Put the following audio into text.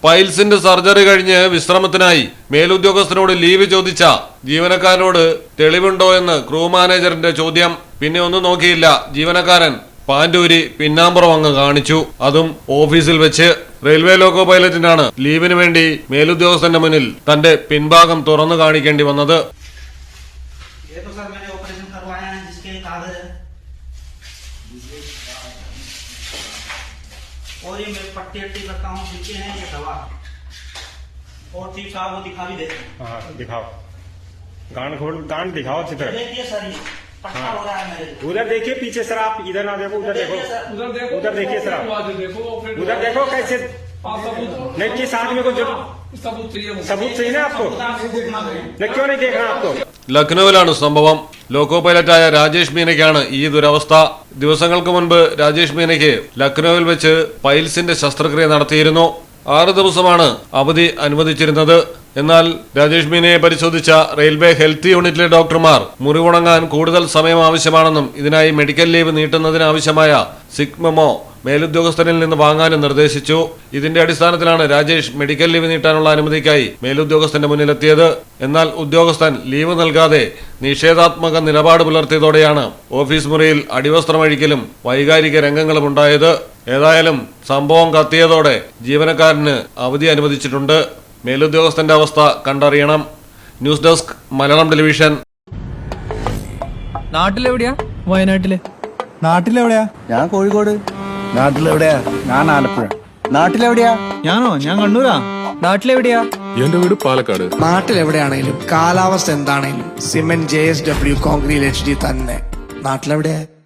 പൈൽസിന്റെ surgery കഴിഞ്ഞ് വിശ്രമത്തിനായി മേലുദ്യോഗസ്ഥനോട് leave ചോദിച്ച ജീവനക്കാരനോട് തെളിവുണ്ടോ എന്ന് ക്രൂ മാനേജറിന്റെ ചോദ്യം. പിന്നെ ഒന്നും നോക്കിയില്ല, ജീവനക്കാരൻ പാൻഡൂരി പിന്നാമ്പുറം അങ്ങ് കാണിച്ചു, അതും ഓഫീസിൽ വെച്ച്. റെയിൽവേ ലോക്കോ പൈലറ്റിനാണ് ലീവിന് വേണ്ടി മേലുദ്യോഗസ്ഥന്റെ മുന്നിൽ തന്റെ പിൻഭാഗം തുറന്നു കാണിക്കേണ്ടി വന്നത്. और ये मैं पट्टी अट्टी करता हूँ, नीचे है ये दवा और ठीक साहब वो दिखा भी देते हैं। हाँ दिखाओ, गांड दिखाओ अच्छी तरह। देखिए सर ये पट्टा हो रहा है मेरे। उधर देखिए पीछे सर, आप इधर ना देखो, उधर देखो, उधर देखिए सर, उधर देखो कैसे। नहीं किस आदमी को सबूत चाहिए ना आपको, क्यों नहीं देख रहा आपको? ലക്നൌവിലാണ് സംഭവം. ലോക്കോ പൈലറ്റായ രാജേഷ് മീനയ്ക്കാണ് ഈ ദുരവസ്ഥ. ദിവസങ്ങൾക്ക് മുൻപ് രാജേഷ് മീനയ്ക്ക് ലക്നൌവിൽ വെച്ച് പൈൽസിന്റെ ശസ്ത്രക്രിയ നടത്തിയിരുന്നു. 6 ദിവസമാണ് അവധി അനുവദിച്ചിരുന്നത്. എന്നാൽ രാജേഷ് മീനയെ പരിശോധിച്ച റെയിൽവേ ഹെൽത്ത് യൂണിറ്റിലെ ഡോക്ടർമാർ മുറിവുണങ്ങാൻ കൂടുതൽ സമയം ആവശ്യമാണെന്നും ഇതിനായി മെഡിക്കൽ ലീവ് നീട്ടുന്നതിനാവശ്യമായ സിക് മെമ്മോ മേലുദ്യോഗസ്ഥനിൽ നിന്ന് വാങ്ങാനും നിർദ്ദേശിച്ചു. ഇതിന്റെ അടിസ്ഥാനത്തിലാണ് രാജേഷ് മെഡിക്കൽ ലീവ് നീട്ടാനുള്ള അനുമതിക്കായി മേലുദ്യോഗസ്ഥന്റെ മുന്നിലെത്തിയത്. എന്നാൽ ഉദ്യോഗസ്ഥൻ ലീവ് നൽകാതെ നിഷേധാത്മക നിലപാട് പുലർത്തിയതോടെയാണ് ഓഫീസ് മുറിയിൽ അടിവസ്ത്രമഴിക്കലും വൈകാരിക രംഗങ്ങളും ഉണ്ടായത്. ഏതായാലും സംഭവം കത്തിയതോടെ ജീവനക്കാരന് അവധി അനുവദിച്ചിട്ടുണ്ട്. മേലുദ്യോഗസ്ഥന്റെ അവസ്ഥ കണ്ടറിയണം. News desk Malayalam television. നാട്ടിലെവിടെയാ? വയനാട്ടില്. നാട്ടിലെവിടെയാ? ഞാൻ കോഴിക്കോട്. നാട്ടിലെവിടെയാ? ഞാൻ ആലപ്പുഴ. നാട്ടിലെവിടെയാ? ഞാനോ? ഞാൻ കണ്ണൂരാ. നാട്ടിലെവിടെയാ? എന്റെ വീട് പാലക്കാട്. നാട്ടിലെവിടെയാണെങ്കിലും കാലാവസ്ഥ എന്താണെങ്കിലും സിമെന്റ് JSW കോൺക്രീറ്റ് HD തന്നെ. നാട്ടിലെവിടെയാ?